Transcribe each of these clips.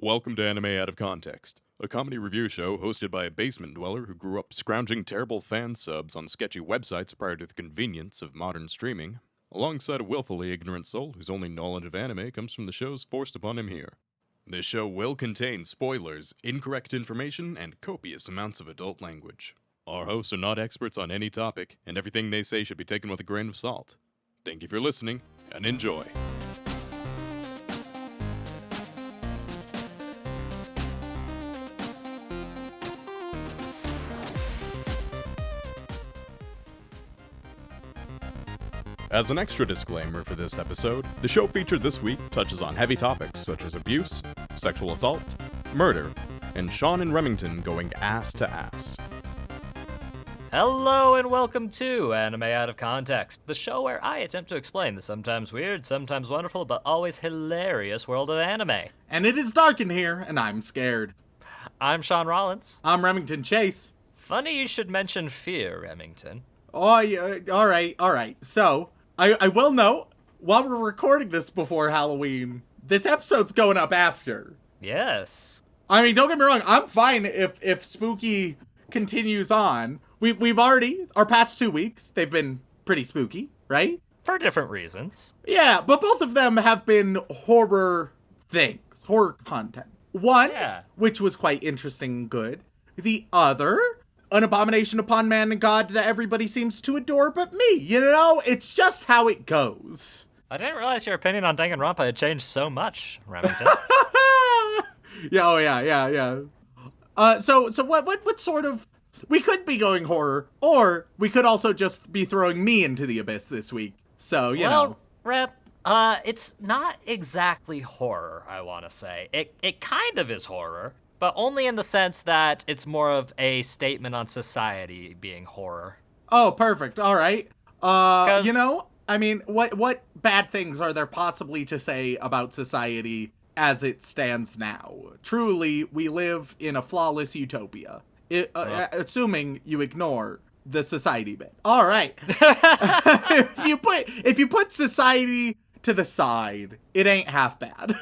Welcome to Anime Out of Context, a comedy review show hosted by a basement dweller who grew up scrounging terrible fan subs on sketchy websites prior to the convenience of modern streaming, alongside a willfully ignorant soul whose only knowledge of anime comes from the shows forced upon him here. This show will contain spoilers, incorrect information, and copious amounts of adult language. Our hosts are not experts on any topic, and everything they say should be taken with a grain of salt. Thank you for listening, and enjoy. As an extra disclaimer for this episode, the show featured this week touches on heavy topics such as abuse, sexual assault, murder, and Shaun and Remington going ass to ass. Hello and welcome to Anime Out of Context, the show where I attempt to explain the sometimes weird, sometimes wonderful, but always hilarious world of anime. And it is dark in here, and I'm scared. I'm Shaun Rollins. I'm Remington Chase. Funny you should mention fear, Remington. Oh, yeah, all right. So, I will note, while we're recording this before Halloween, this episode's going up after. Yes. I mean, don't get me wrong, I'm fine if spooky continues on. We've already, our past 2 weeks, they've been pretty spooky, right? For different reasons. Yeah, but both of them have been horror things, horror content. One, which was quite interesting and good. The other, an abomination upon man and God that everybody seems to adore but me. You know, it's just how it goes. I didn't realize your opinion on Danganronpa had changed so much, Remington. Yeah. So what sort of... We could be going horror, or we could also just be throwing me into the abyss this week. So, you know. Rep, it's not exactly horror, I want to say. It kind of is horror, but only in the sense that it's more of a statement on society being horror. Oh, perfect. All right. You know, I mean, what bad things are there possibly to say about society as it stands now? Truly, we live in a flawless utopia. Assuming you ignore the society bit. All right. if you put society to the side, it ain't half bad.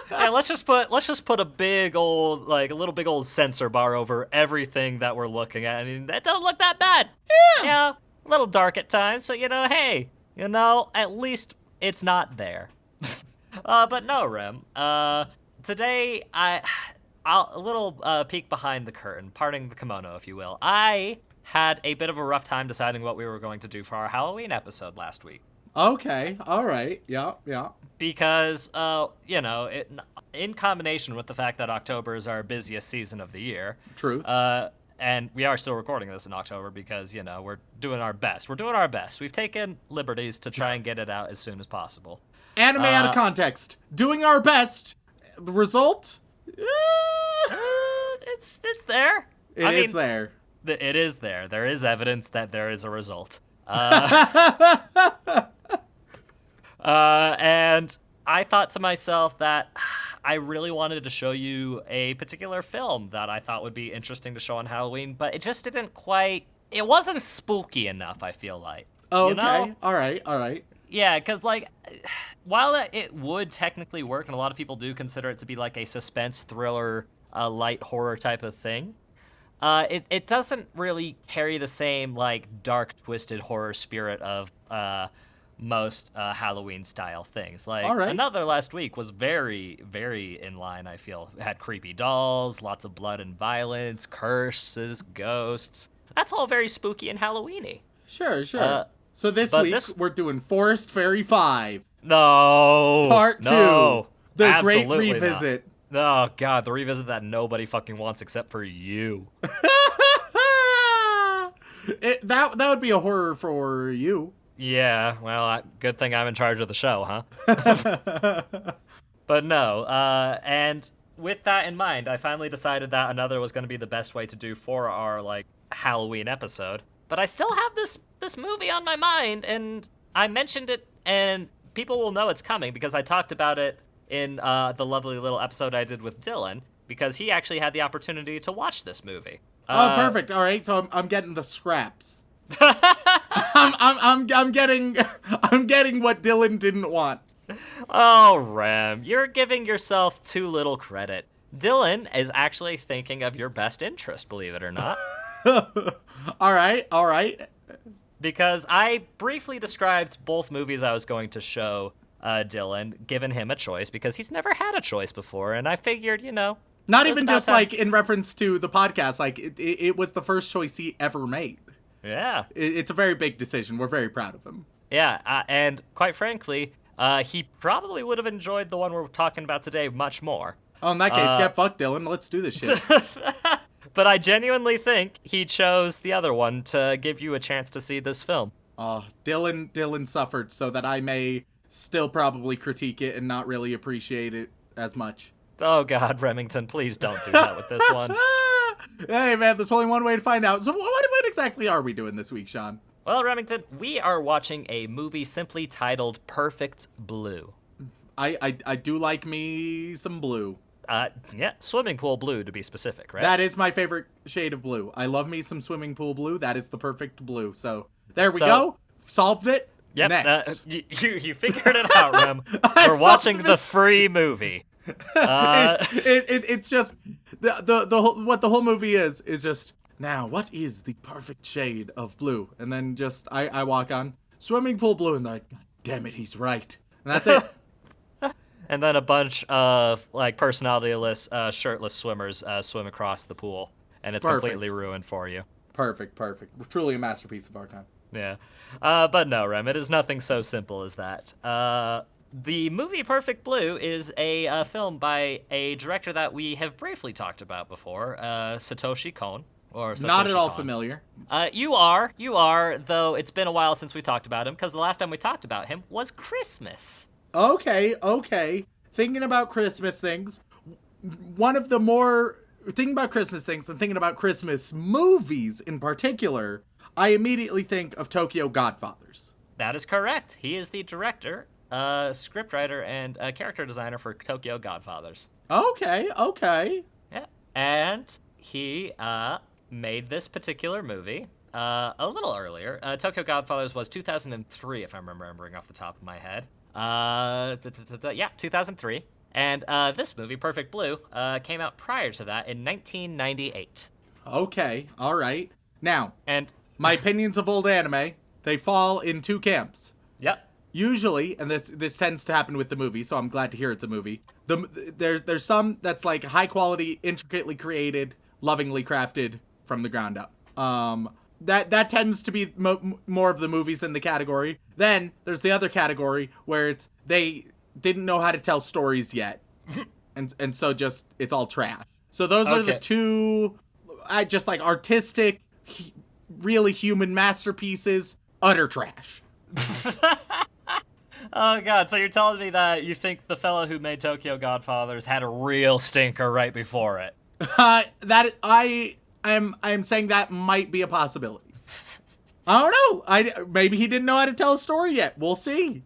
Yeah, let's just put a big old, like a little big old censor bar over everything that we're looking at. I mean, that don't look that bad. Yeah, a little dark at times, but hey, at least it's not there. But no, Rem. Today a little peek behind the curtain, parting the kimono, if you will. I had a bit of a rough time deciding what we were going to do for our Halloween episode last week. Okay, all right, yeah. Because, in combination with the fact that October is our busiest season of the year. Truth. And we are still recording this in October because, we're doing our best. We've taken liberties to try and get it out as soon as possible. Anime out of context. Doing our best. The result? It's there. It is there. It is there. There is evidence that there is a result. And I thought to myself that I really wanted to show you a particular film that I thought would be interesting to show on Halloween, but it just didn't quite... It wasn't spooky enough, I feel like. Oh, okay. All right. Yeah, because, while it would technically work, and a lot of people do consider it to be like a suspense thriller, light horror type of thing, it doesn't really carry the same, dark, twisted horror spirit of most Halloween-style things. All right. Another last week was very, very in line, I feel. It had creepy dolls, lots of blood and violence, curses, ghosts. That's all very spooky and Halloween-y. Sure. So this week, we're doing Forest Fairy 5. No. Part 2. No. The Absolutely Great Revisit. Not. Oh, God, the revisit that nobody fucking wants except for you. That would be a horror for you. Yeah, well, good thing I'm in charge of the show, huh? But no, and with that in mind, I finally decided that another was going to be the best way to do for our, Halloween episode. But I still have this movie on my mind, and I mentioned it, and people will know it's coming because I talked about it in the lovely little episode I did with Dylan, because he actually had the opportunity to watch this movie. Oh, perfect. All right, so I'm getting the scraps. I'm getting what Dylan didn't want. Oh, Rem, you're giving yourself too little credit. Dylan is actually thinking of your best interest, believe it or not. All right. Because I briefly described both movies I was going to show Dylan, given him a choice, because he's never had a choice before, and I figured, Not even just like in reference to the podcast, like it was the first choice he ever made. Yeah. It's a very big decision. We're very proud of him. Yeah, and quite frankly, he probably would have enjoyed the one we're talking about today much more. Oh, in that case, get fucked, Dylan. Let's do this shit. But I genuinely think he chose the other one to give you a chance to see this film. Oh, Dylan suffered so that I may still probably critique it and not really appreciate it as much. Oh God, Remington, please don't do that with this one. Hey man, there's only one way to find out. So what exactly are we doing this week, Shaun? Well, Remington, we are watching a movie simply titled Perfect Blue. I do like me some blue. Yeah, swimming pool blue to be specific, right? That is my favorite shade of blue. I love me some swimming pool blue. That is the perfect blue. So there we go. Solved it. Yep. Next. You figured it out, Rem. We're watching the free movie. It's just what the whole movie is just, now what is the perfect shade of blue? And then just I walk on swimming pool blue, and they're like, God damn it, he's right. And that's it. And then a bunch of like personality-less, shirtless swimmers swim across the pool, and it's completely ruined for you. Perfect. Truly a masterpiece of our time. Yeah. But no, Rem, it is nothing so simple as that. The movie Perfect Blue is a film by a director that we have briefly talked about before, Satoshi Kon. Not at all familiar. You are, though it's been a while since we talked about him, because the last time we talked about him was Christmas. Okay. Thinking about Christmas things, thinking about Christmas things and thinking about Christmas movies in particular, I immediately think of Tokyo Godfathers. That is correct. He is the director, scriptwriter, and character designer for Tokyo Godfathers. Okay. Yeah, and he made this particular movie a little earlier. Tokyo Godfathers was 2003, if I'm remembering off the top of my head. 2003. And this movie, Perfect Blue, came out prior to that in 1998. Okay, all right. Now, and my opinions of old anime, they fall in two camps. Yep. Usually, and this tends to happen with the movie, so I'm glad to hear it's a movie. There's some that's like high quality, intricately created, lovingly crafted from the ground up. That tends to be more of the movies in the category. Then there's the other category where they didn't know how to tell stories yet, and so just it's all trash. So those are the two, just like artistic, really human masterpieces, utter trash. Oh God! So you're telling me that you think the fellow who made Tokyo Godfathers had a real stinker right before it? That I am saying that might be a possibility. I don't know. Maybe he didn't know how to tell a story yet. We'll see.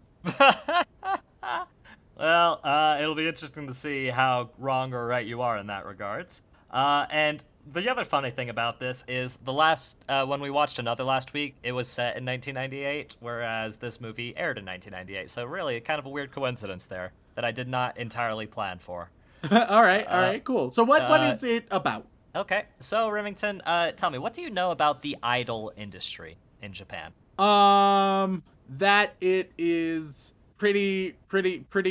Well, it'll be interesting to see how wrong or right you are in that regards. And the other funny thing about this is the last when we watched another last week, it was set in 1998, whereas this movie aired in 1998. So really, kind of a weird coincidence there that I did not entirely plan for. All right, cool. So what is it about? Okay, so Remington, tell me, what do you know about the idol industry in Japan? That it is pretty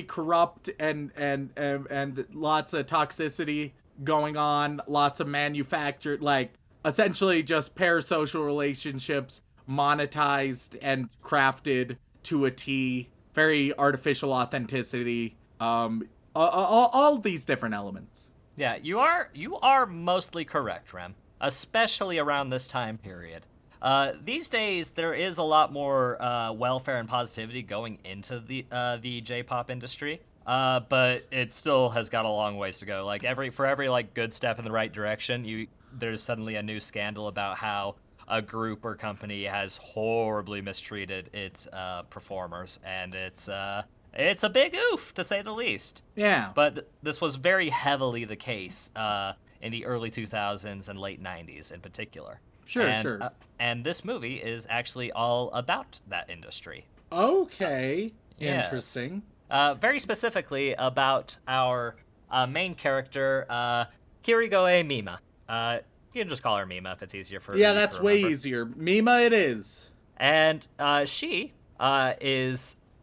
corrupt and lots of toxicity going on, lots of manufactured, like essentially just parasocial relationships monetized and crafted to a T, very artificial authenticity, all these different elements. Yeah, you are mostly correct, Rem, especially around this time period. These days, there is a lot more welfare and positivity going into the J-pop industry, but it still has got a long ways to go. Like for every like good step in the right direction, there's suddenly a new scandal about how a group or company has horribly mistreated its performers, and it's a big oof, to say the least. Yeah. But this was very heavily the case in the early 2000s and late 90s in particular. Sure. And this movie is actually all about that industry. Okay. Yes. Interesting. Very specifically about our main character, Kirigoe Mima. You can just call her Mima if it's easier for Yeah, you that's to way remember. easier. Mima it is. And she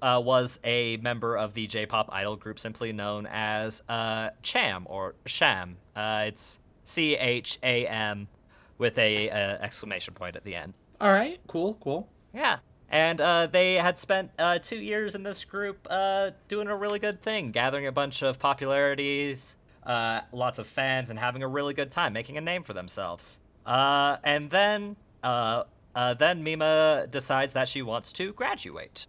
was a member of the J-pop idol group simply known as Cham or Sham. It's Cham with a exclamation point at the end. All right, cool. Yeah. And they had spent 2 years in this group doing a really good thing, gathering a bunch of popularities, lots of fans, and having a really good time, making a name for themselves. And then Mima decides that she wants to graduate.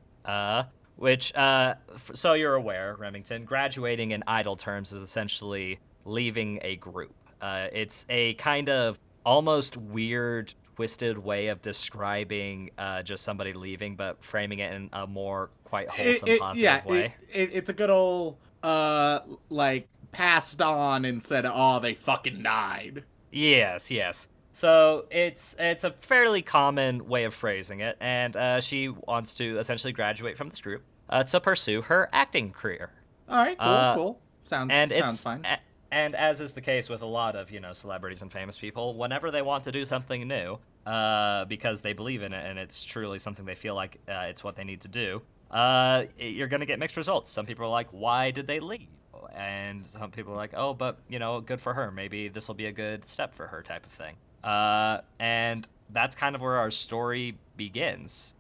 Which, so you're aware, Remington, graduating in idol terms is essentially leaving a group. It's a kind of almost weird, twisted way of describing just somebody leaving, but framing it in a more quite wholesome, positive way. It's a good old, like, passed on instead of, oh, they fucking died. Yes. So it's a fairly common way of phrasing it, and she wants to essentially graduate from this group to pursue her acting career. All right, cool. Sounds fine. And as is the case with a lot of, celebrities and famous people, whenever they want to do something new, because they believe in it and it's truly something they feel like it's what they need to do, you're going to get mixed results. Some people are like, why did they leave? And some people are like, oh, but, good for her. Maybe this will be a good step for her type of thing. And that's kind of where our story begins,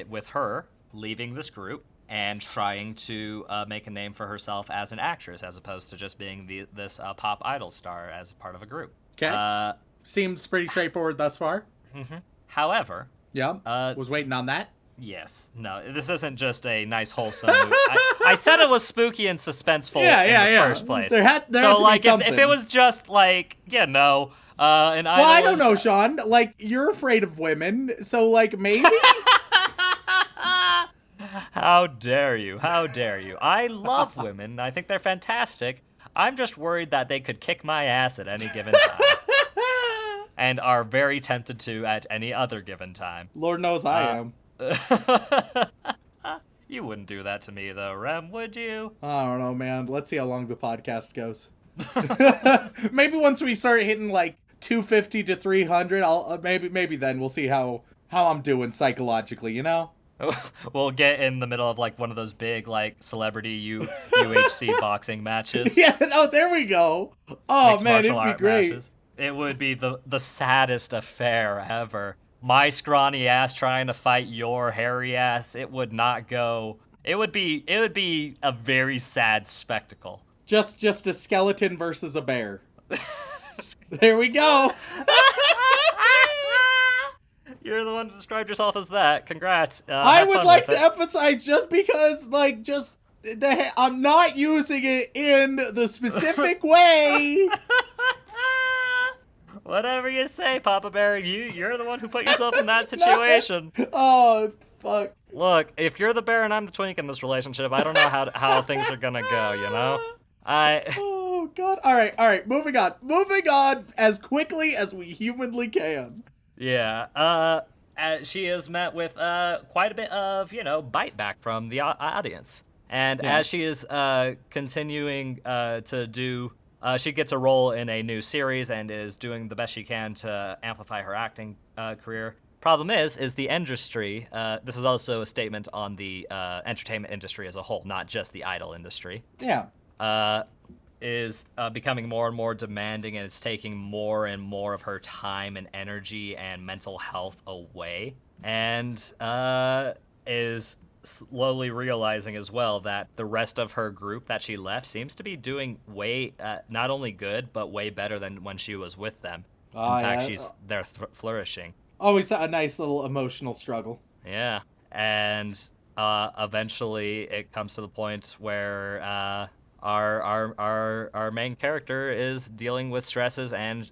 with her leaving this group and trying to make a name for herself as an actress, as opposed to just being this pop idol star as part of a group. Okay. Seems pretty straightforward thus far. Mm-hmm. However... Yeah, was waiting on that. Yes. No, this isn't just a nice, wholesome movie. I said it was spooky and suspenseful in the first place. There had to be something. If it was just, like, an idol... Well, I don't know, Shaun. Like, you're afraid of women, so, like, maybe... How dare you? I love women. I think they're fantastic. I'm just worried that they could kick my ass at any given time. And are very tempted to at any other given time. Lord knows I am. You wouldn't do that to me, though, Rem, would you? I don't know, man. Let's see how long the podcast goes. Maybe once we start hitting, like, 250 to 300, I'll maybe then we'll see how I'm doing psychologically, We'll get in the middle of, like, one of those big, like, celebrity UHC boxing matches. Yeah, there we go. Oh, Mixed man, martial it'd be art great. Matches. It would be the saddest affair ever. My scrawny ass trying to fight your hairy ass. It would not go. It would be a very sad spectacle. Just a skeleton versus a bear. There we go. You're the one who described yourself as that. Congrats. I would like to emphasize, just because, like, I'm not using it in the specific way. Whatever you say, Papa Bear. You're the one who put yourself in that situation. Oh, fuck. Look, if you're the bear and I'm the twink in this relationship, I don't know how things are gonna go, Oh, God. All right. Moving on as quickly as we humanly can. Yeah. She is met with quite a bit of, bite back from the audience. And as she is continuing to do... she gets a role in a new series and is doing the best she can to amplify her acting career. Problem is the industry, this is also a statement on the entertainment industry as a whole, not just the idol industry. Yeah. Is becoming more and more demanding, and it's taking more and more of her time and energy and mental health away. And is slowly realizing as well that the rest of her group that she left seems to be doing way, not only good, but way better than when she was with them. In fact, they're flourishing. Always a nice little emotional struggle. Yeah. And eventually it comes to the point where our main character is dealing with stresses and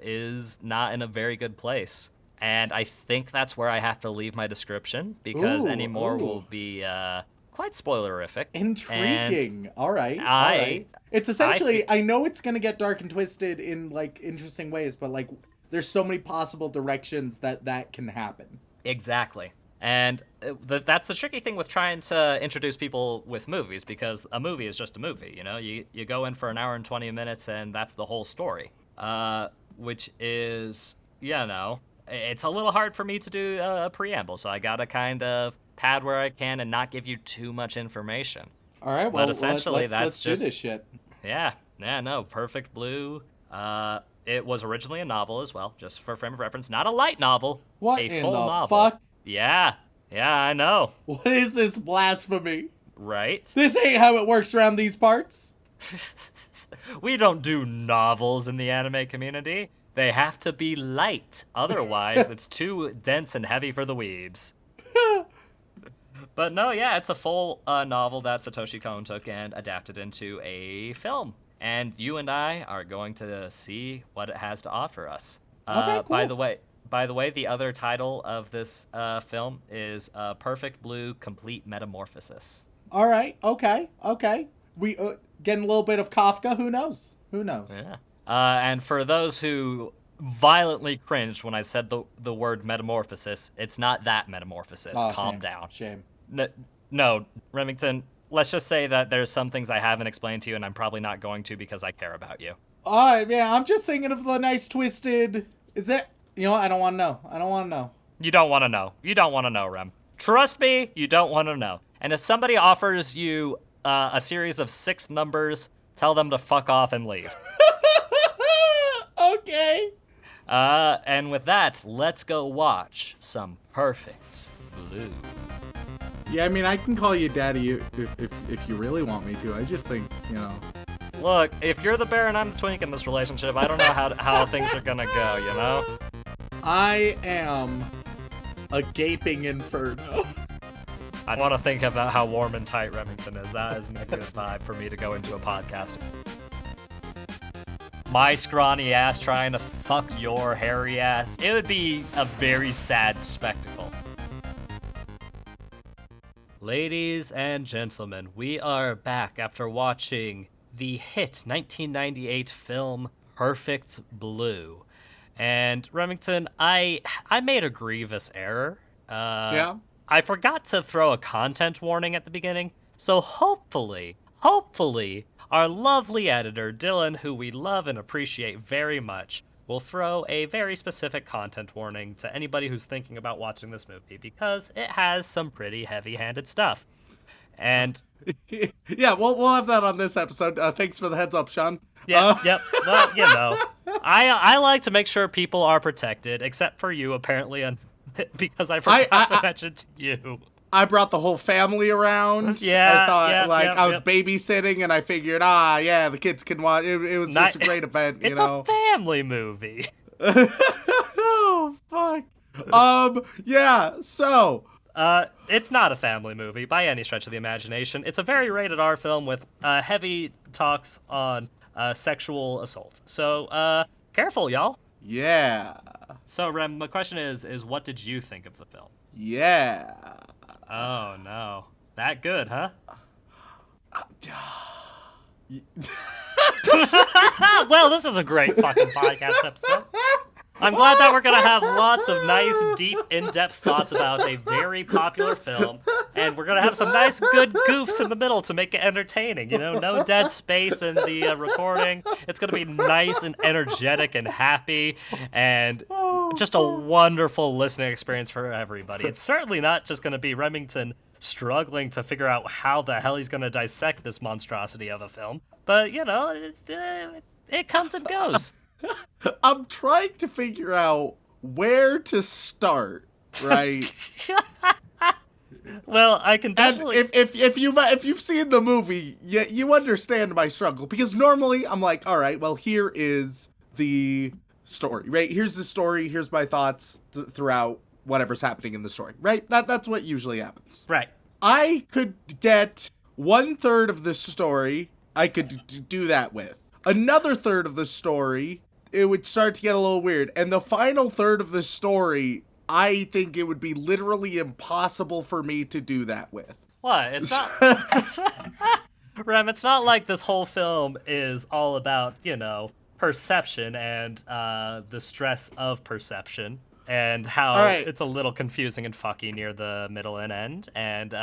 is not in a very good place. And I think that's where I have to leave my description, because any more will be quite spoilerific. Intriguing. All right. It's essentially, I know it's going to get dark and twisted in, like, interesting ways, but, like, there's so many possible directions that can happen. Exactly. And that's the tricky thing with trying to introduce people with movies, because a movie is just a movie, you know? You go in for an hour and 20 minutes, and that's the whole story, which is, you know, it's a little hard for me to do a preamble, so I gotta kind of pad where I can and not give you too much information. All right, well, but essentially, let's do this shit. Yeah, no, Perfect Blue. It was originally a novel as well, just for frame of reference. Not a light novel. What a in full the novel. fuck? Yeah, I know. What is this blasphemy? Right? This ain't how it works around these parts. We don't do novels in the anime community. They have to be light. Otherwise, it's too dense and heavy for the weebs. But no, yeah, it's a full novel that Satoshi Kon took and adapted into a film. And you and I are going to see what it has to offer us. Okay, cool. By the way, the other title of this film is Perfect Blue Complete Metamorphosis. All right, okay. We getting a little bit of Kafka. Who knows? Yeah. And for those who violently cringed when I said the word metamorphosis, it's not that metamorphosis. Oh, Calm down. Shame. No, Remington, let's just say that there's some things I haven't explained to you, and I'm probably not going to because I care about you. Yeah, I'm just thinking of the nice twisted... Is that... You know what? I don't want to know. You don't want to know, Rem. Trust me, you don't want to know. And if somebody offers you a series of 6 numbers, tell them to fuck off and leave. Okay. And with that, let's go watch some Perfect Blue. Yeah, I mean, I can call you daddy if you really want me to. I just think, you know... Look, if you're the bear and I'm the twink in this relationship, I don't know how things are gonna go, you know? I am a gaping inferno. I want to think about how warm and tight Remington is. That isn't a good vibe for me to go into a podcast. My scrawny ass trying to fuck your hairy ass. It would be a very sad spectacle. Ladies and gentlemen, we are back after watching the hit 1998 film Perfect Blue. And Remington, I made a grievous error. Yeah? I forgot to throw a content warning at the beginning. So hopefully, our lovely editor, Dylan, who we love and appreciate very much, will throw a very specific content warning to anybody who's thinking about watching this movie, because it has some pretty heavy-handed stuff. And yeah, we'll have that on this episode. Thanks for the heads up, Shaun. Yep. Well, you know, I like to make sure people are protected, except for you, apparently, because I forgot to mention to you. I brought the whole family around. Yeah, I thought, I was yep. babysitting, and I figured, the kids can watch. It was just a great event, It's a family movie. Oh, fuck. Yeah, so... It's not a family movie by any stretch of the imagination. It's a very rated R film with heavy talks on sexual assault. So, careful, y'all. Yeah. So, Rem, my question is what did you think of the film? Yeah. Oh, no. That good, huh? Well, this is a great fucking podcast episode. I'm glad that we're going to have lots of nice, deep, in-depth thoughts about a very popular film, and we're going to have some nice, good goofs in the middle to make it entertaining, you know? No dead space in the recording. It's going to be nice and energetic and happy, and just a wonderful listening experience for everybody. It's certainly not just going to be Remington struggling to figure out how the hell he's going to dissect this monstrosity of a film, but, you know, it comes and goes. I'm trying to figure out where to start, right? Well, I can definitely... And if you've seen the movie, you understand my struggle, because normally I'm like, all right, well, here is the story, right? Here's the story. Here's my thoughts throughout whatever's happening in the story, right? That's what usually happens. Right. I could get 1/3 of the story. I could do that with another third of the story. It would start to get a little weird. And the final third of the story, I think it would be literally impossible for me to do that with. What? It's not... Rem, it's not like this whole film is all about, you know, perception and the stress of perception. and how All right. it's a little confusing and fucky near the middle and end, and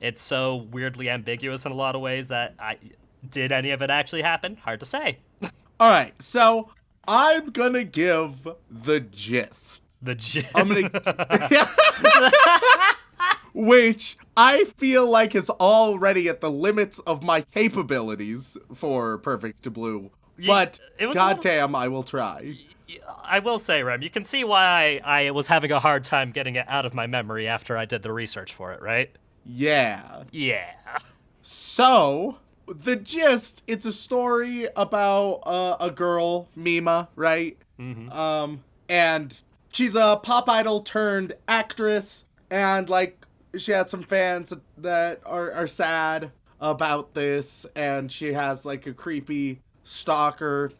it's so weirdly ambiguous in a lot of ways that did any of it actually happen? Hard to say. All right, so I'm gonna give the gist. The gist. I'm gonna, which I feel like is already at the limits of my capabilities for Perfect Blue. But goddamn, I will try. I will say, Rem, you can see why I was having a hard time getting it out of my memory after I did the research for it, right? Yeah. Yeah. So, the gist, it's a story about a girl, Mima, right? Mm-hmm. And she's a pop idol turned actress, and, like, she has some fans that are sad about this, and she has, like, a creepy stalker.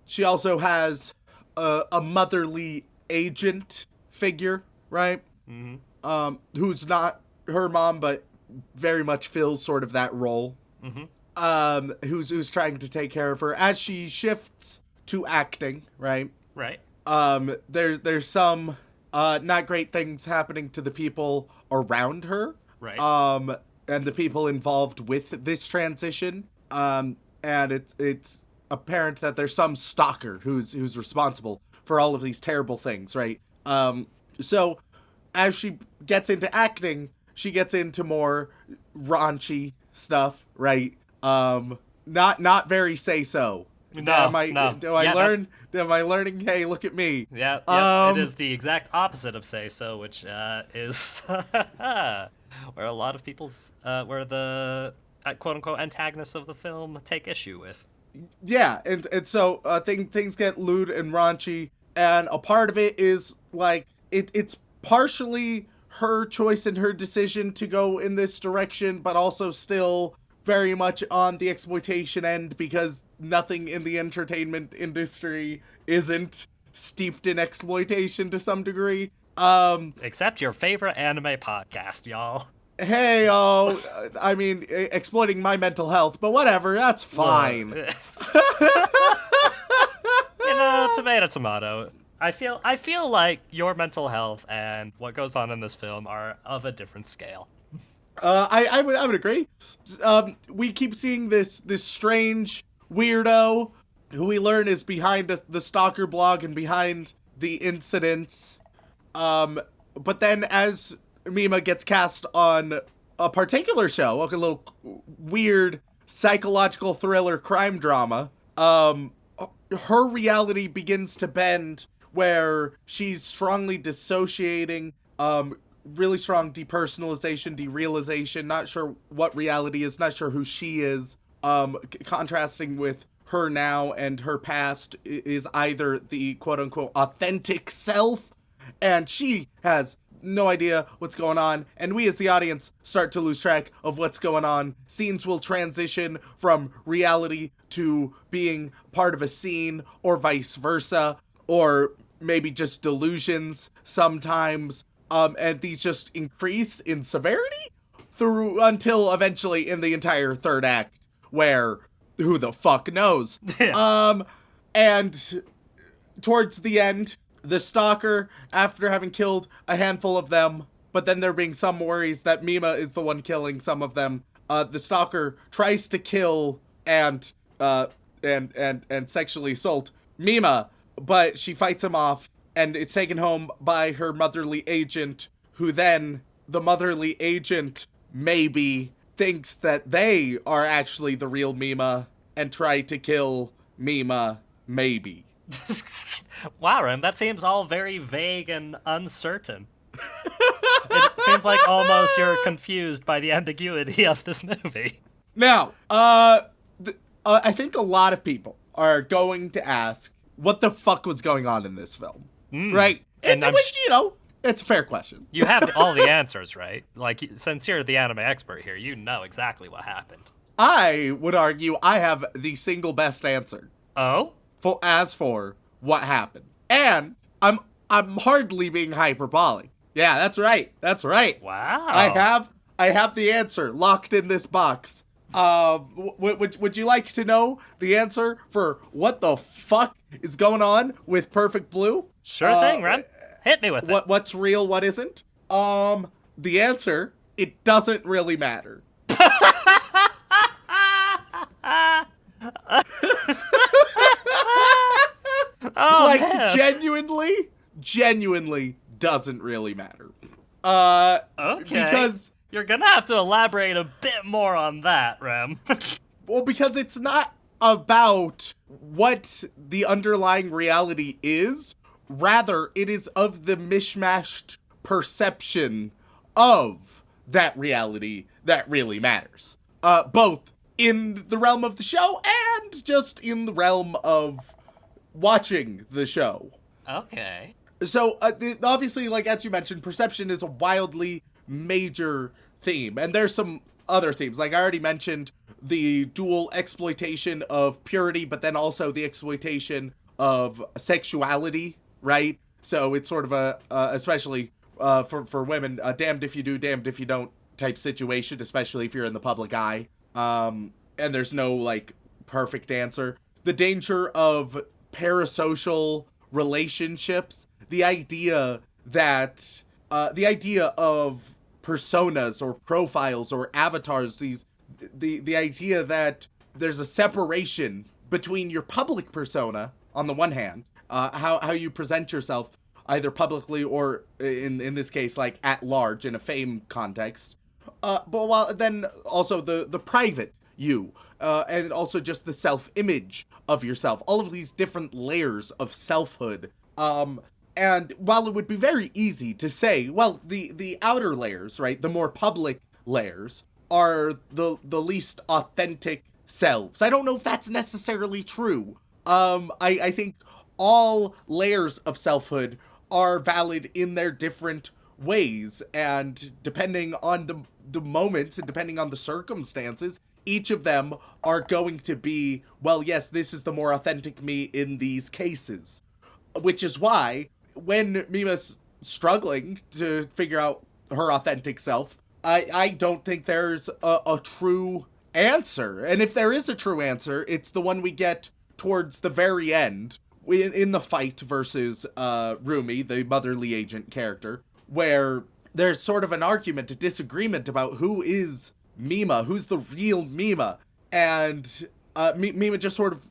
She also has a motherly agent figure, right? Mm-hmm. Who's not her mom, but very much fills sort of that role. Mm-hmm. Who's trying to take care of her as she shifts to acting, right? Right. There's some not great things happening to the people around her. Right. And the people involved with this transition. And it's apparent that there's some stalker who's responsible for all of these terrible things, right? So as she gets into acting, she gets into more raunchy stuff, right? Not very say so. No. Am I learning? Hey, look at me. Yeah. It is the exact opposite of say so, which is where a lot of people's where the quote unquote antagonists of the film take issue with. Yeah, and so things get lewd and raunchy, and a part of it is like it's partially her choice and her decision to go in this direction, but also still very much on the exploitation end, because nothing in the entertainment industry isn't steeped in exploitation to some degree. Except your favorite anime podcast, y'all. Hey, I mean, exploiting my mental health, but whatever, that's fine. Tomato, tomato. I feel like your mental health and what goes on in this film are of a different scale. I would agree. We keep seeing this strange weirdo who we learn is behind the stalker blog and behind the incidents. But then as Mima gets cast on a particular show, like a little weird psychological thriller crime drama, her reality begins to bend, where she's strongly dissociating, really strong depersonalization, derealization, not sure what reality is, not sure who she is, contrasting with her now, and her past is either the quote-unquote authentic self, and she has no idea what's going on, and we as the audience start to lose track of what's going on. Scenes will transition from reality to being part of a scene, or vice versa, or maybe just delusions sometimes, and these just increase in severity through until eventually in the entire third act, where who the fuck knows. And towards the end, the stalker, after having killed a handful of them, but then there being some worries that Mima is the one killing some of them, the stalker tries to kill and sexually assault Mima, but she fights him off and is taken home by her motherly agent, who then, the motherly agent, maybe thinks that they are actually the real Mima and try to kill Mima, maybe. Wow, Rem, that seems all very vague and uncertain. It seems like almost you're confused by the ambiguity of this movie. Now, I think a lot of people are going to ask what the fuck was going on in this film, right? And which, it's a fair question. You have all the answers, right? Like, since you're the anime expert here, you know exactly what happened. I would argue I have the single best answer. Oh? As for what happened. And I'm hardly being hyperbolic. Yeah, that's right. That's right. Wow. I have the answer locked in this box. Would you like to know the answer for what the fuck is going on with Perfect Blue? Sure thing, Ren. Hit me with it. What's real, what isn't? The answer, it doesn't really matter. Oh, like, man. genuinely doesn't really matter. Okay. Because you're gonna have to elaborate a bit more on that, Rem. Well, because it's not about what the underlying reality is. Rather, it is of the mishmashed perception of that reality that really matters. Both in the realm of the show and just in the realm of watching the show. Okay. So, obviously, like, as you mentioned, perception is a wildly major theme. And there's some other themes. Like, I already mentioned the dual exploitation of purity, but then also the exploitation of sexuality, right? So it's sort of a, especially for women, a damned if you do, damned if you don't type situation, especially if you're in the public eye. And there's no, like, perfect answer. The danger of parasocial relationships, the idea of personas or profiles or avatars, the idea that there's a separation between your public persona on the one hand, how you present yourself either publicly or in this case, like, at large in a fame context, but while then also the private you, and also just the self-image of yourself, all of these different layers of selfhood. And while it would be very easy to say, well, the outer layers, right, the more public layers are the least authentic selves. I don't know if that's necessarily true. I think all layers of selfhood are valid in their different ways, and depending on the moments and depending on the circumstances, each of them are going to be, well, yes, this is the more authentic me in these cases. Which is why, when Mima's struggling to figure out her authentic self, I don't think there's a true answer. And if there is a true answer, it's the one we get towards the very end, in the fight versus Rumi, the motherly agent character, where there's sort of an argument, a disagreement about who is Mima, who's the real Mima. And Mima just sort of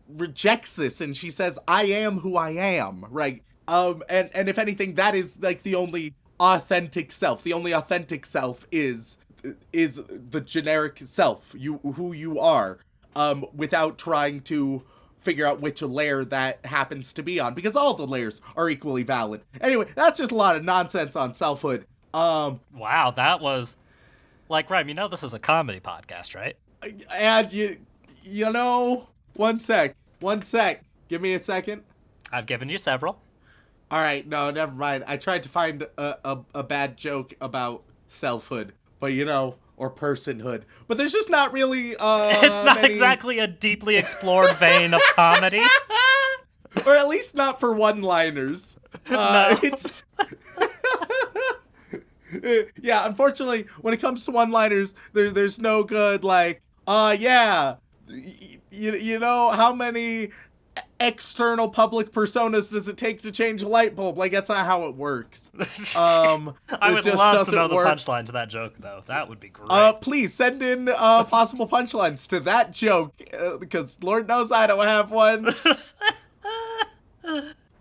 rejects this, and she says, I am who I am, right? And if anything, that is, like, the only authentic self. The only authentic self is the generic self, who you are, without trying to figure out which layer that happens to be on, because all the layers are equally valid. Anyway, that's just a lot of nonsense on selfhood. Wow, that was, like, Rem, you know this is a comedy podcast, right? And you know, one sec, give me a second. I've given you several. All right, no, never mind. I tried to find a bad joke about selfhood, but or personhood. But there's just not really it's not exactly a deeply explored vein of comedy. Or at least not for one-liners. No. It's yeah, unfortunately, when it comes to one-liners, there's no good, like, yeah, you know, how many external public personas does it take to change a light bulb? Like, that's not how it works. I would love to know the work. punchline to that joke, though. That would be great. Please send in possible punchlines to that joke, because Lord knows I don't have one.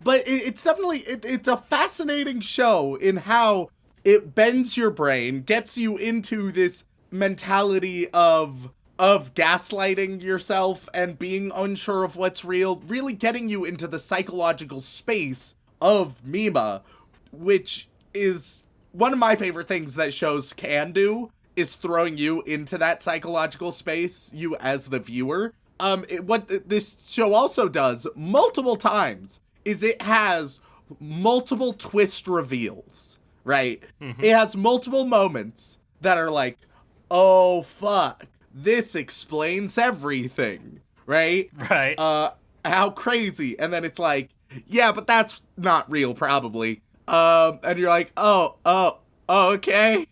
But it's definitely, it's a fascinating show in how it bends your brain, gets you into this mentality of gaslighting yourself and being unsure of what's real, really getting you into the psychological space of Mima, which is one of my favorite things that shows can do, is throwing you into that psychological space, you as the viewer. What this show also does multiple times is it has multiple twist reveals, right? Mm-hmm. It has multiple moments that are like, oh, fuck. This explains everything, right? Right. How crazy. And then it's like, yeah, but that's not real, probably. And you're like, oh, okay.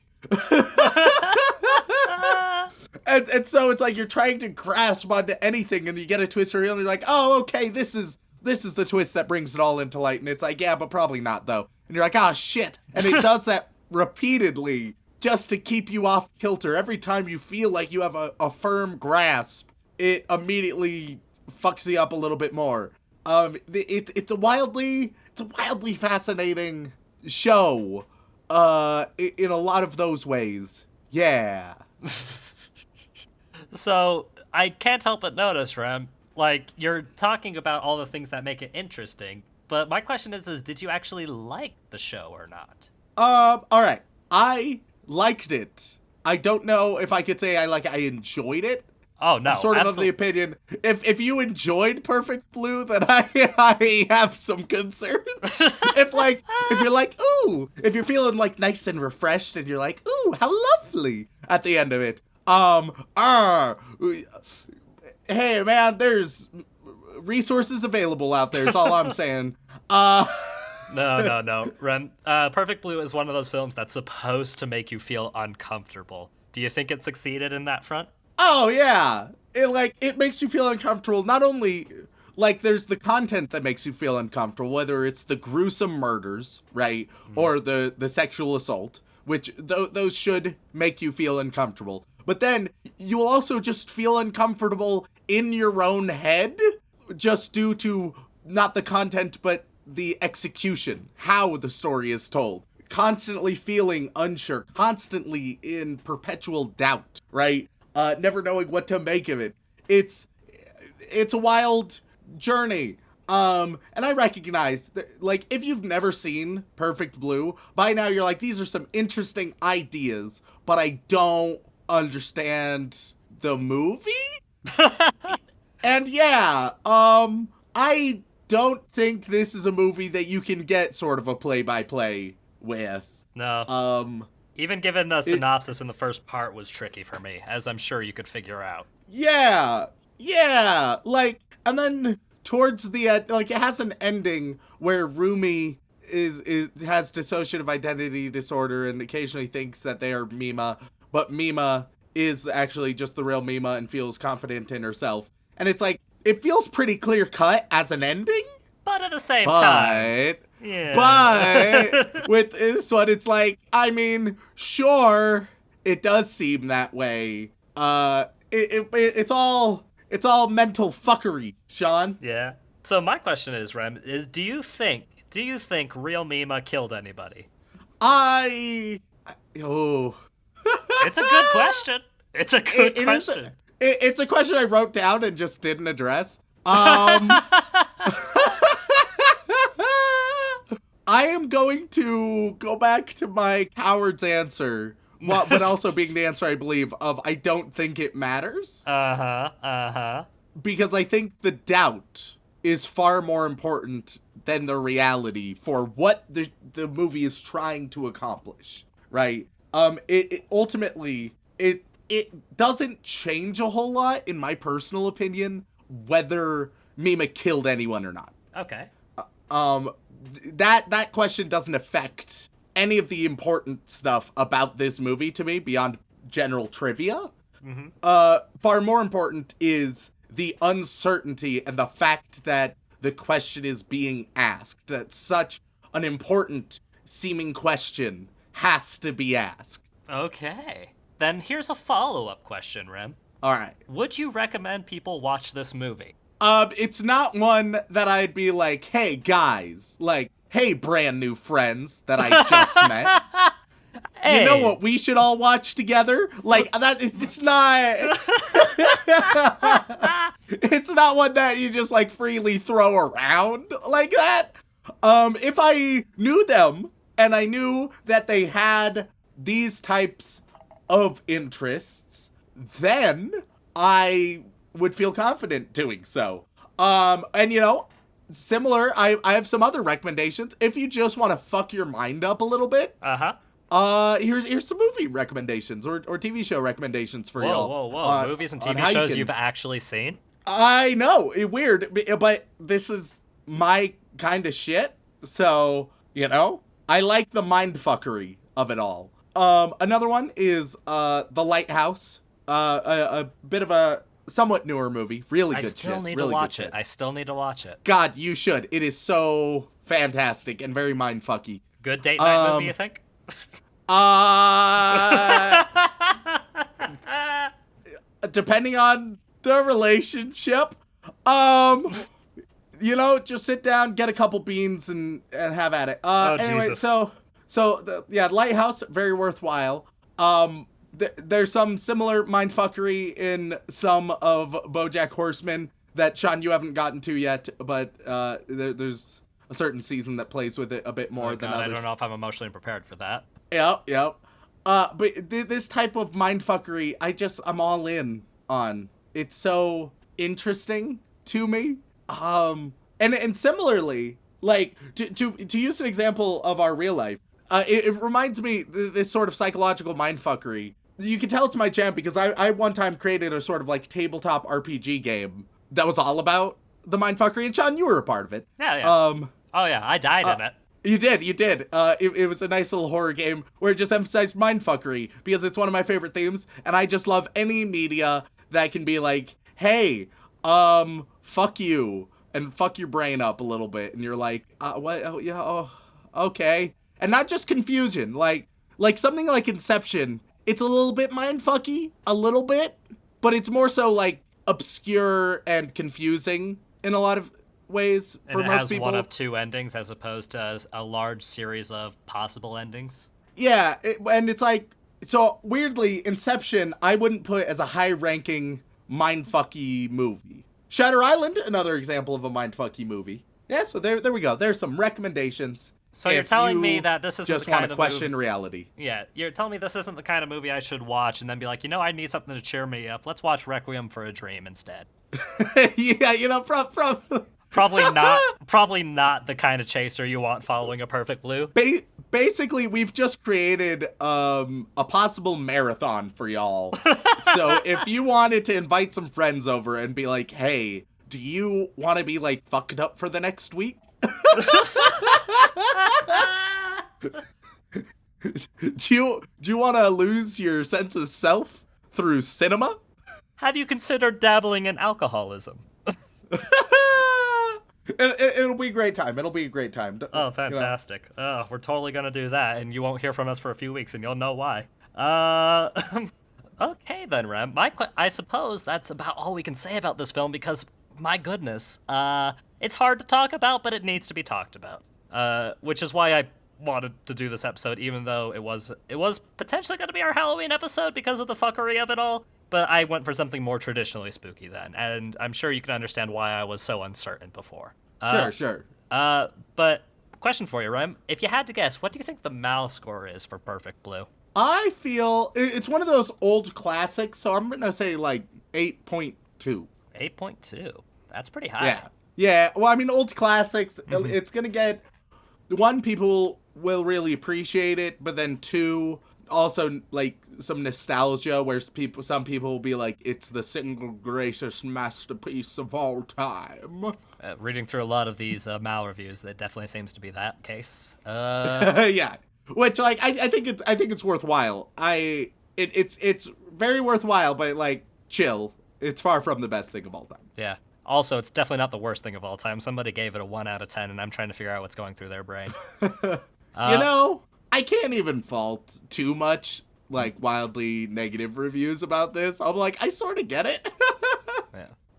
and so it's like you're trying to grasp onto anything, and you get a twist reveal, and you're like, oh, okay, this is this is the twist that brings it all into light. And it's like, yeah, but probably not, though. And you're like, ah, shit. And it does that repeatedly just to keep you off kilter. Every time you feel like you have a firm grasp, it immediately fucks you up a little bit more. It's a wildly fascinating show, in a lot of those ways. Yeah. So, I can't help but notice, Rem, like, you're talking about all the things that make it interesting, but my question is did you actually like the show or not? Alright. I liked it. I don't know if I could say I enjoyed it. Oh, no. I'm sort of the opinion, if you enjoyed Perfect Blue, then I have some concerns. if you're like, ooh, if you're feeling like nice and refreshed and you're like, ooh, how lovely at the end of it. Hey man, there's resources available out there is all I'm saying. No. Ren, Perfect Blue is one of those films that's supposed to make you feel uncomfortable. Do you think it succeeded in that front? Oh yeah, it makes you feel uncomfortable. Not only there's the content that makes you feel uncomfortable, whether it's the gruesome murders, right, or the sexual assault, which those should make you feel uncomfortable. But then you'll also just feel uncomfortable in your own head, just due to not the content but the execution, how the story is told. Constantly feeling unsure, constantly in perpetual doubt, right? Never knowing what to make of it. It's a wild journey. And I recognize that, if you've never seen Perfect Blue, by now you're like, these are some interesting ideas, but I don't understand the movie? And yeah, I don't think this is a movie that you can get sort of a play-by-play with. No. Even given the synopsis in the first part was tricky for me, as I'm sure you could figure out. Yeah. And then towards the end, it has an ending where Rumi has dissociative identity disorder and occasionally thinks that they are Mima, but Mima is actually just the real Mima and feels confident in herself. And it's like, it feels pretty clear-cut as an ending. But at the same time. Yeah. But with this one, it's like, I mean, sure, it does seem that way. It's all mental fuckery, Shaun. Yeah. So my question is, Rem, do you think real Mima killed anybody? Oh. It's a good question. It's a good question. It's a question I wrote down and just didn't address. I am going to go back to my coward's answer, but also being the answer I believe of I don't think it matters. Because I think the doubt is far more important than the reality for what the movie is trying to accomplish, right? It ultimately doesn't change a whole lot, in my personal opinion, whether Mima killed anyone or not. Okay. That question doesn't affect any of the important stuff about this movie to me beyond general trivia. Mm-hmm. Far more important is the uncertainty and the fact that the question is being asked, that such an important seeming question has to be asked. Okay. Then here's a follow-up question, Rem. All right. Would you recommend people watch this movie? It's not one that I'd be like, hey, guys, hey, brand new friends that I just met. Hey. You know what we should all watch together? It's not... It's not one that you just, freely throw around like that. If I knew them, and I knew that they had these types of interests, then I would feel confident doing so. Similar, I have some other recommendations. If you just want to fuck your mind up a little bit, here's some movie recommendations or TV show recommendations for y'all. Whoa. Movies and TV shows you've actually seen? I know, weird, but this is my kind of shit. So, I like the mindfuckery of it all. Another one is The Lighthouse. A bit of a somewhat newer movie. Really I good shit. still need really to watch good it. shit. I still need to watch it. God, you should. It is so fantastic and very mindfucky. Good date night movie, you think? Depending on the relationship, just sit down, get a couple beans, and have at it. Anyway, Jesus. Lighthouse, very worthwhile. There's some similar mindfuckery in some of BoJack Horseman that, Shaun, you haven't gotten to yet, but there's a certain season that plays with it a bit more than others. I don't know if I'm emotionally prepared for that. Yep. But this type of mindfuckery, I'm all in on. It's so interesting to me. And similarly, like, to use an example of our real life, it reminds me, this sort of psychological mindfuckery. You can tell it's my jam because I one time created a sort of like tabletop RPG game that was all about the mindfuckery, and Shaun, you were a part of it. Yeah. I died in it. You did. It was a nice little horror game where it just emphasized mindfuckery because it's one of my favorite themes, and I just love any media that can be like, hey, fuck you, and fuck your brain up a little bit, and you're like, what? Oh, yeah, oh, okay. And not just confusion, like something like Inception, it's a little bit mindfucky, a little bit, but it's more so like obscure and confusing in a lot of ways for most people. And it has one of two endings as opposed to a large series of possible endings. Yeah, and it's like, so weirdly, Inception, I wouldn't put as a high-ranking mindfucky movie. Shutter Island, another example of a mindfucky movie. Yeah, so there we go. There's some recommendations. So you're telling me that this isn't just the kind want to of question movie... reality. Yeah, you're telling me this isn't the kind of movie I should watch and then be like, I need something to cheer me up. Let's watch Requiem for a Dream instead. Yeah, Probably not the kind of chaser you want following A Perfect Blue. Basically, we've just created a possible marathon for y'all. So if you wanted to invite some friends over and be like, hey, do you want to be like fucked up for the next week? Do you want to lose your sense of self through cinema? Have you considered dabbling in alcoholism? It'll be a great time. Oh, fantastic. Oh, we're totally going to do that, and you won't hear from us for a few weeks, and you'll know why. Okay then, Rem. I suppose that's about all we can say about this film because, my goodness, it's hard to talk about, but it needs to be talked about. Which is why I wanted to do this episode, even though it was potentially going to be our Halloween episode because of the fuckery of it all. But I went for something more traditionally spooky then, and I'm sure you can understand why I was so uncertain before. Sure. But question for you, Rem. If you had to guess, what do you think the MAL score is for Perfect Blue? I feel it's one of those old classics, so I'm going to say like 8.2. 8.2. That's pretty high. Yeah. Well, I mean, old classics, it's going to get... One, people will really appreciate it, but then two, also like some nostalgia where some people will be like, it's the single greatest masterpiece of all time. Reading through a lot of these MAL reviews, that definitely seems to be that case. Yeah, which like I think it's worthwhile. It's very worthwhile, but like chill. It's far from the best thing of all time. Yeah. Also, it's definitely not the worst thing of all time. Somebody gave it a 1 out of 10, and I'm trying to figure out what's going through their brain. I can't even fault too much, like, wildly negative reviews about this. I'm like, I sort of get it.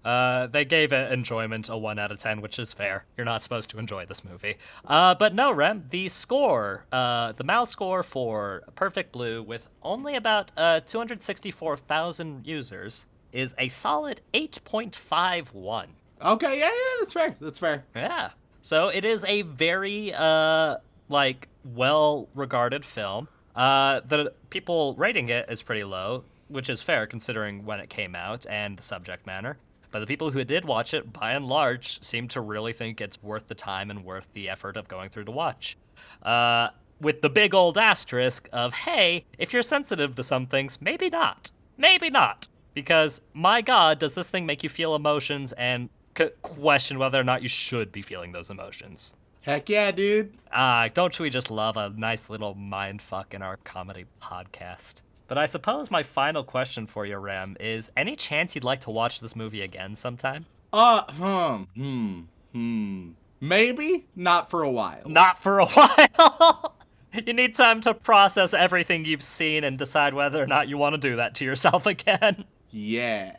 Yeah. They gave it enjoyment a 1 out of 10, which is fair. You're not supposed to enjoy this movie. But no, Rem, the score, the MAL score for Perfect Blue, with only about 264,000 users, is a solid 8.51. Okay, yeah, that's fair. Yeah. So it is a very, well-regarded film. The people rating it is pretty low, which is fair considering when it came out and the subject matter. But the people who did watch it, by and large, seem to really think it's worth the time and worth the effort of going through to watch. With the big old asterisk of, hey, if you're sensitive to some things, maybe not. Maybe not. Because, my God, does this thing make you feel emotions and question whether or not you should be feeling those emotions. Heck yeah, dude. Don't we just love a nice little mindfuck in our comedy podcast? But I suppose my final question for you, Rem, is any chance you'd like to watch this movie again sometime? Maybe? Not for a while. Not for a while. You need time to process everything you've seen and decide whether or not you want to do that to yourself again. Yeah.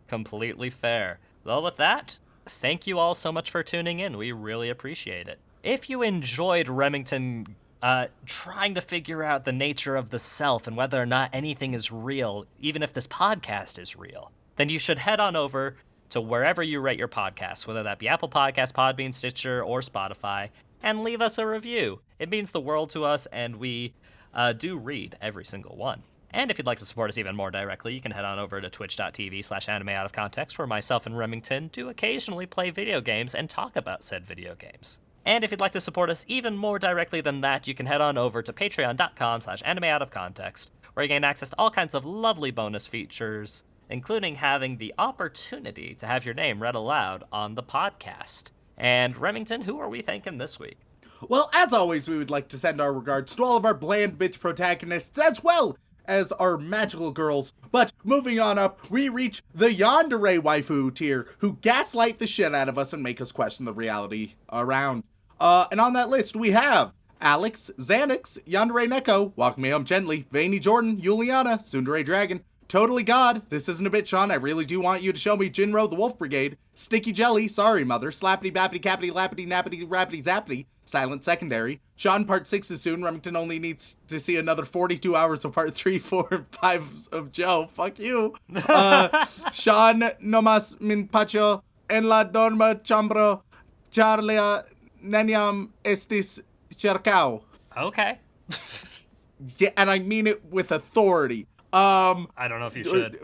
Completely fair. Well, with that, thank you all so much for tuning in. We really appreciate it. If you enjoyed Remington trying to figure out the nature of the self and whether or not anything is real, even if this podcast is real, then you should head on over to wherever you rate your podcasts, whether that be Apple Podcasts, Podbean, Stitcher, or Spotify, and leave us a review. It means the world to us, and we do read every single one. And if you'd like to support us even more directly, you can head on over to twitch.tv/animeoutofcontext, where myself and Remington do occasionally play video games and talk about said video games. And if you'd like to support us even more directly than that, you can head on over to patreon.com/animeoutofcontext, where you gain access to all kinds of lovely bonus features, including having the opportunity to have your name read aloud on the podcast. And Remington, who are we thanking this week? Well, as always, we would like to send our regards to all of our bland bitch protagonists, as well as our magical girls. But moving on up, we reach the yandere waifu tier, who gaslight the shit out of us and make us question the reality around. And on that list, we have Alex, Xanax, Yandere Neko, Walk Me Home Gently, Veiny Jordan, Juliana, Tsundere Dragon, Totally God, This Isn't a Bit, Shaun, I Really Do Want You to Show Me, Jinro, The Wolf Brigade, Sticky Jelly, Sorry Mother, Slappity Bappity Cappity Lappity Nappity Rappity Zappity, Silent Secondary, Shaun Part 6 is soon, Remington only needs to see another 42 hours of Part 3, 4, and 5 of Joe, fuck you, Shaun Nomas Min Pacho, En La Dorma Chambro, Charlia Nanyam Estis Cercao. Okay. Yeah, and I mean it with authority. I don't know if you should.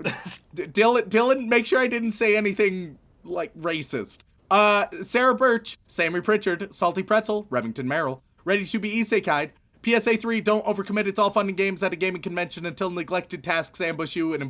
Dylan, make sure I didn't say anything, like, racist. Sarah Birch, Sammy Pritchard, Salty Pretzel, Remington Merrill, Ready to Be Isekai'd, PSA 3, Don't Overcommit, It's All Fun and Games at a gaming convention until neglected tasks ambush you and you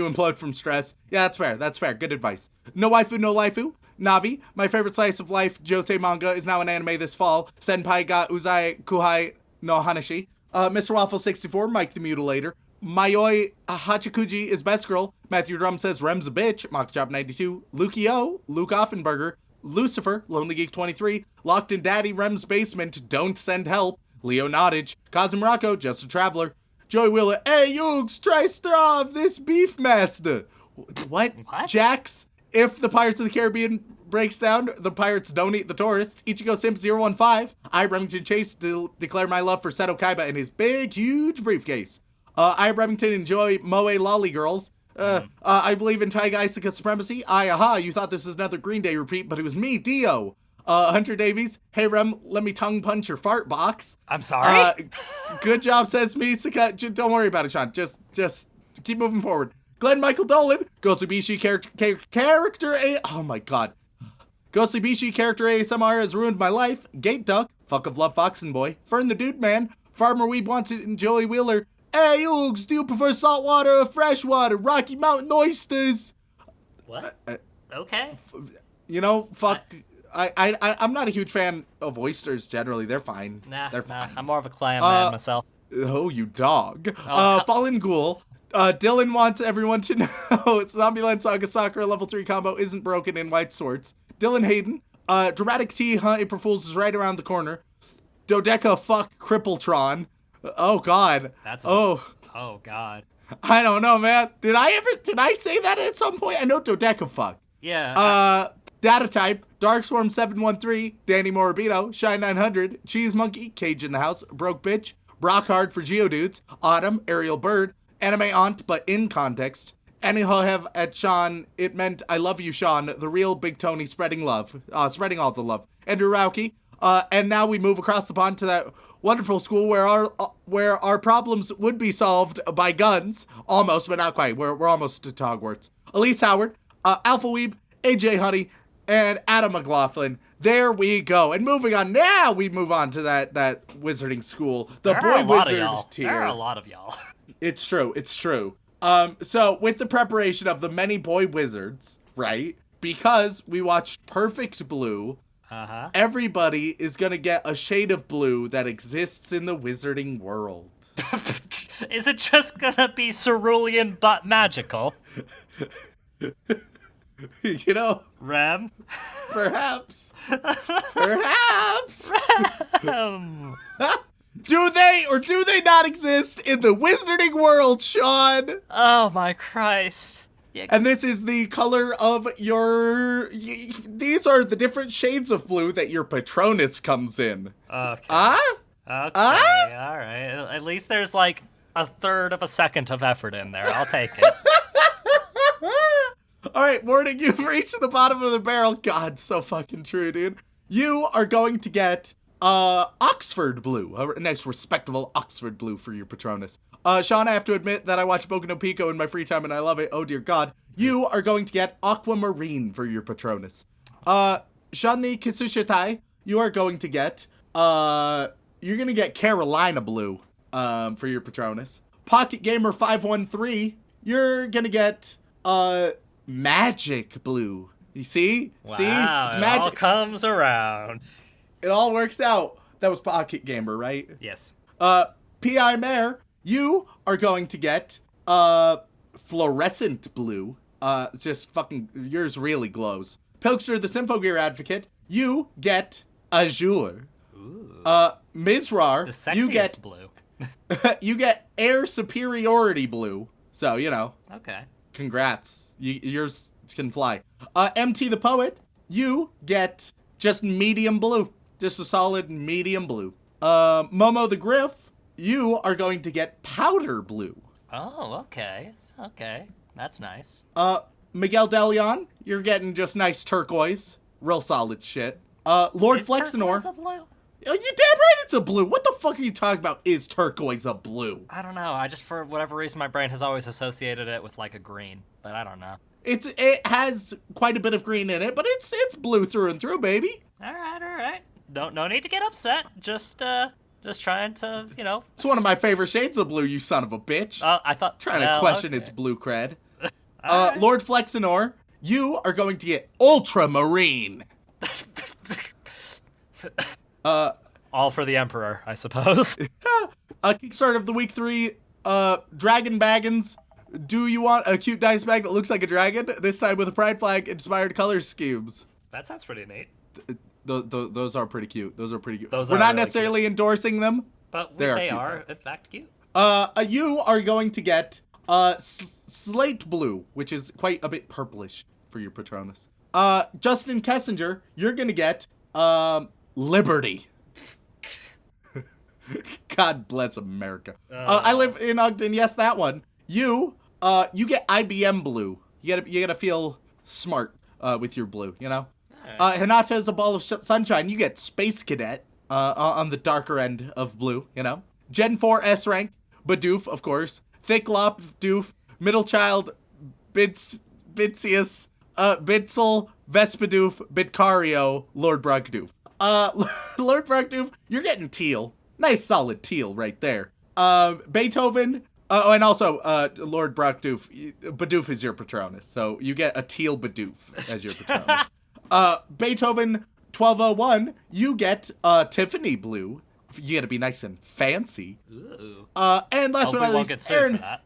implode from stress. Yeah, that's fair, good advice. No Waifu, No Laifu, Navi, My Favorite Slice of Life, Josei Manga, is now an anime this fall, Senpai ga Uzai Kuhai no Hanashi, Mr. Waffle 64, Mike the Mutilator, Mayoi Hachikuji is Best Girl, Matthew Drum says Rem's a Bitch, Mockjob 92, Lukio, Luke Offenberger, Lucifer, Lonely Geek 23, Locked in Daddy, Rem's Basement, Don't Send Help, Leo Nottage, Kazumurako, Just a Traveler, Joey Wheeler, Hey Yugs, try straw of this beef master. What? Jax, if the Pirates of the Caribbean breaks down, the pirates don't eat the tourists. Ichigo Simp 015, I, Remington Chase, declare my love for Seto Kaiba in his big, huge briefcase. I, Remington, enjoy Moe Lolly Girls. I believe in Taiga Isuka supremacy. Aha, you thought this was another Green Day repeat, but it was me, Dio. Hunter Davies, hey Rem, let me tongue punch your fart box. I'm sorry? Good job, says Misaka. Don't worry about it, Shaun. Just keep moving forward. Glenn Michael Dolan, Ghostly Bishi character A. Oh my god. Ghostly Bishi character ASMR has ruined my life. Gate Duck, Fuck of Love Foxen Boy, Fern the Dude Man, Farmer Weeb Wants It, and Joey Wheeler. Hey, Oogs, do you prefer salt water or fresh water? Rocky Mountain oysters. What? Okay. You know, fuck. I'm not a huge fan of oysters generally. They're fine. They're fine. I'm more of a clam man myself. Oh, you dog. Fallen Ghoul. Dylan wants everyone to know Zombieland Saga Sakura level 3 combo isn't broken in White Swords. Dylan Hayden. Dramatic T Hunt April Fools is right around the corner. Dodeca fuck Crippletron. Oh god. Oh god. I don't know, man. Did I say that at some point? I know Dodeca fuck. Yeah. Data type, Darkswarm 713, Danny Morabito, Shine 900, Cheese Monkey, Cage in the House, Broke Bitch, Brockhard for Geodudes, Autumn, Ariel Bird, Anime Aunt but in context, Anyhow at Shaun, it meant I love you, Shaun, the real Big Tony spreading love, spreading all the love. Andrew Rauke, and now we move across the pond to that wonderful school where our problems would be solved by guns, almost, but not quite. We're almost to Hogwarts. Elise Howard, Alpha Weeb, AJ Honey, and Adam McLaughlin. There we go. And moving on, now we move on to that wizarding school. The boy wizard tier. There are a lot of y'all. It's true. So with the preparation of the many boy wizards, right? Because we watched Perfect Blue, Uh-huh. Everybody is gonna get a shade of blue that exists in the wizarding world. Is it just gonna be cerulean but magical? You know, Rem? perhaps. Perhaps. Do Do they not exist in the wizarding world, Shaun? Oh my Christ. Yeah. And this is the color of your... These are the different shades of blue that your Patronus comes in. Okay. Ah? Okay, alright. At least there's like a third of a second of effort in there. I'll take it. Alright, Morning, you've reached the bottom of the barrel. God, so fucking true, dude. You are going to get Oxford blue. A nice, respectable Oxford blue for your Patronus. Shaun, I have to admit that I watch Boku no Pico in my free time and I love it. Oh dear God. You are going to get Aquamarine for your Patronus. Shani Kisushitai, you are going to get, you're gonna get Carolina blue, for your Patronus. Pocket Gamer 513, you're gonna get, Magic blue. You see? Wow, See? It's it magic. all comes around. It all works out. That was Pocket Gamer, right? Yes. P.I. Mare, you are going to get, fluorescent blue. Just fucking, yours really glows. Pilkster, the Symphogear Advocate, you get azure. Ooh. Mizrar, The sexiest you get blue. you get air superiority blue. So, you know, Okay. congrats. Yours can fly. MT the Poet, you get just medium blue. Just a solid medium blue. Momo the Griff, you are going to get powder blue. Oh, okay. Okay. That's nice. Miguel DeLeon, you're getting just nice turquoise. Real solid shit. Lord Is Flexinor. turquoise a blue? Oh, you damn right it's a blue. What the fuck are you talking about? Is turquoise a blue? I don't know. I just, for whatever reason, my brain has always associated it with like a green, but I don't know. It has quite a bit of green in it, but it's blue through and through, baby. All right. No need to get upset. Just trying to, you know. It's one of my favorite shades of blue, you son of a bitch. I thought Trying to question okay. its blue cred. Alright. Lord Flexinor, you are going to get ultramarine. All for the Emperor, I suppose. Kickstart of the week 3, Dragon Baggins. Do you want a cute dice bag that looks like a dragon? This time with a pride flag inspired color schemes. That sounds pretty neat. Those are pretty cute. Those are pretty cute. Those We're are not really necessarily endorsing them. But They are they cute, are, in fact, cute. You are going to get slate blue, which is quite a bit purplish for your Patronus. Justin Kessinger, you're gonna get Liberty. God bless America. I live in Ogden. Yes, that one. You get IBM blue. You gotta feel smart with your blue. You know. Hinata is a ball of sunshine. You get Space Cadet on the darker end of blue. You know. Gen 4 S rank. Bidoof, of course. Thick Lop Doof. Middle Child. Bitsius. Bitzel. Vespidoof. Bitcario. Lord Brugdoof. Lord Brugdoof, you're getting teal. Nice solid teal right there. Beethoven. Oh, and also, Lord Brugdoof. Bidoof is your Patronus. So you get a teal Bidoof as your Patronus. Beethoven 1201, you get Tiffany blue. You gotta be nice and fancy. Ooh. And last Hope but we not won't least, get sued Aaron. for that.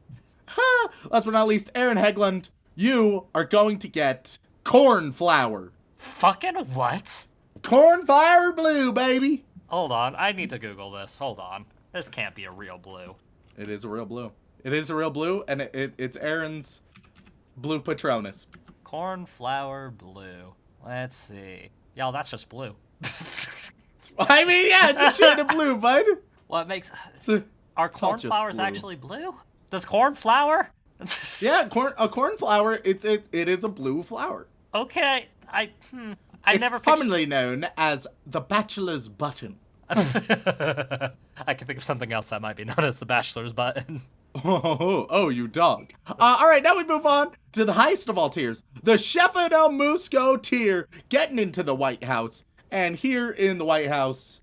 Last but not least, Aaron Hegland, you are going to get cornflower. Fucking what? Cornflower blue, baby. Hold on, I need to Google this. Hold on. This can't be a real blue. It is a real blue. It is a real blue, and it's Aaron's blue Patronus. Cornflower blue. Let's see. Yo, that's just blue. I mean, yeah, it's a shade of blue, bud. What makes... It's Are all just cornflowers blue. actually blue? Does corn flower? Yeah, a cornflower. It is a blue flower. Okay, I It's never commonly known as the bachelor's button. I can think of something else that might be known as the bachelor's button. Oh, you dog. All right, now we move on to the highest of all tiers, the Sheffield Musco tier, getting into the White House. And here in the White House,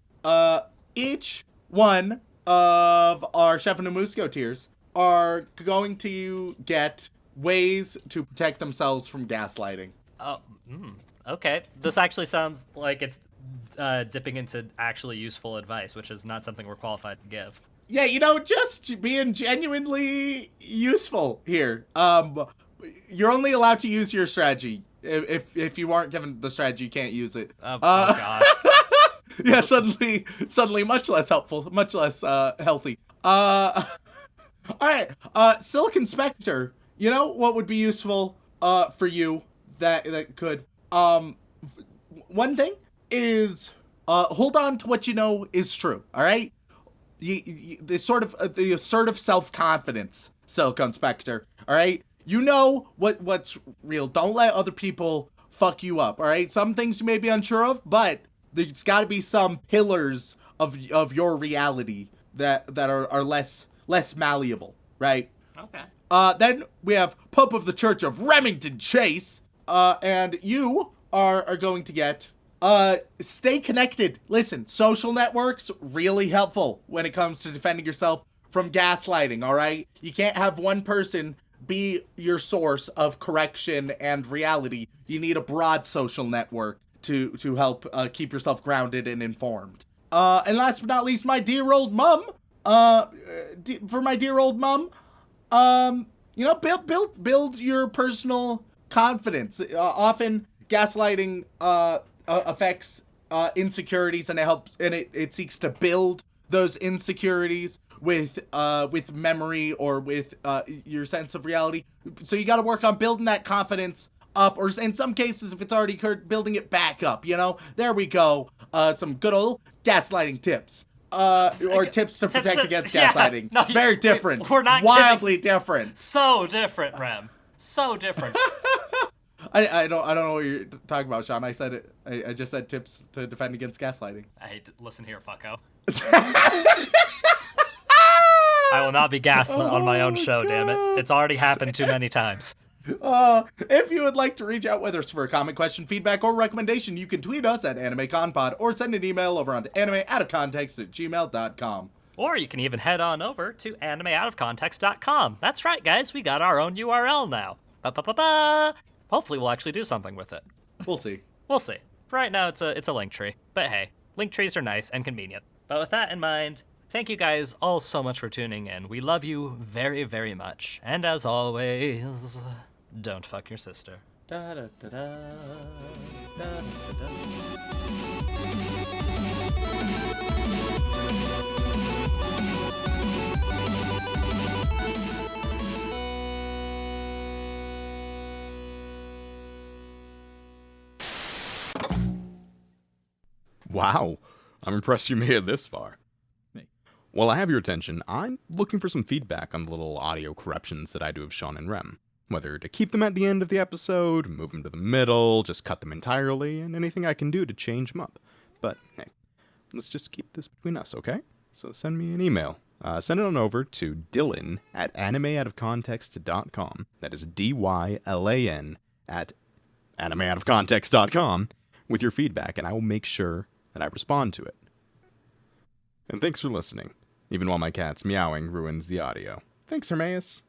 each one of our Sheffield Musco tiers are going to get ways to protect themselves from gaslighting. Oh, Okay, this actually sounds like it's dipping into actually useful advice, which is not something we're qualified to give. Yeah, just being genuinely useful here. You're only allowed to use your strategy. If you aren't given the strategy, you can't use it. Oh God. Yeah, suddenly much less helpful, much less healthy. All right, Silicon Spectre. You know what would be useful for you that could one thing is hold on to what you know is true. All right, the sort of the assertive self-confidence, Silicon Spectre. All right, you know what's real. Don't let other people fuck you up. All right, some things you may be unsure of, but there's got to be some pillars of your reality that are less malleable, right? Okay. Then we have Pope of the Church of Remington Chase, and you are going to get stay connected. Listen, social networks really helpful when it comes to defending yourself from gaslighting. All right, you can't have one person be your source of correction and reality. You need a broad social network to help keep yourself grounded and informed. And last but not least, my dear old mom. For my dear old mom, build your personal confidence. Often gaslighting affects insecurities, and it seeks to build those insecurities with memory or with your sense of reality. So you got to work on building that confidence up, or in some cases, if it's already occurred, building it back up. There we go. Some good old gaslighting tips. Or tips to protect against gaslighting. No, very different. We're not wildly different. So different, Rem. So different. I don't know what you're talking about, Shaun. I said it. I just said tips to defend against gaslighting. I hate to listen here, fucko. I will not be gaslit on my own show, damn it. It's already happened too many times. If you would like to reach out, whether it's for a comment, question, feedback, or recommendation, you can tweet us at AnimeConPod or send an email over onto animeoutofcontext@gmail.com. Or you can even head on over to animeoutofcontext.com. That's right, guys. We got our own URL now. Ba-ba-ba-ba. Hopefully we'll actually do something with it. We'll see. We'll see. For right now, it's a link tree. But hey, link trees are nice and convenient. But with that in mind, thank you guys all so much for tuning in. We love you very, very much. And as always, don't fuck your sister. Da, da, da, da. Da, da, da. Wow, I'm impressed you made it this far. While I have your attention, I'm looking for some feedback on the little audio corruptions that I do of Shaun and Rem. Whether to keep them at the end of the episode, move them to the middle, just cut them entirely, and anything I can do to change them up. But hey, let's just keep this between us, okay? So send me an email. Send it on over to Dylan@animeoutofcontext.com. That is DYLAN at animeoutofcontext.com with your feedback, and I will make sure that I respond to it. And thanks for listening, even while my cat's meowing ruins the audio. Thanks, Hermaeus.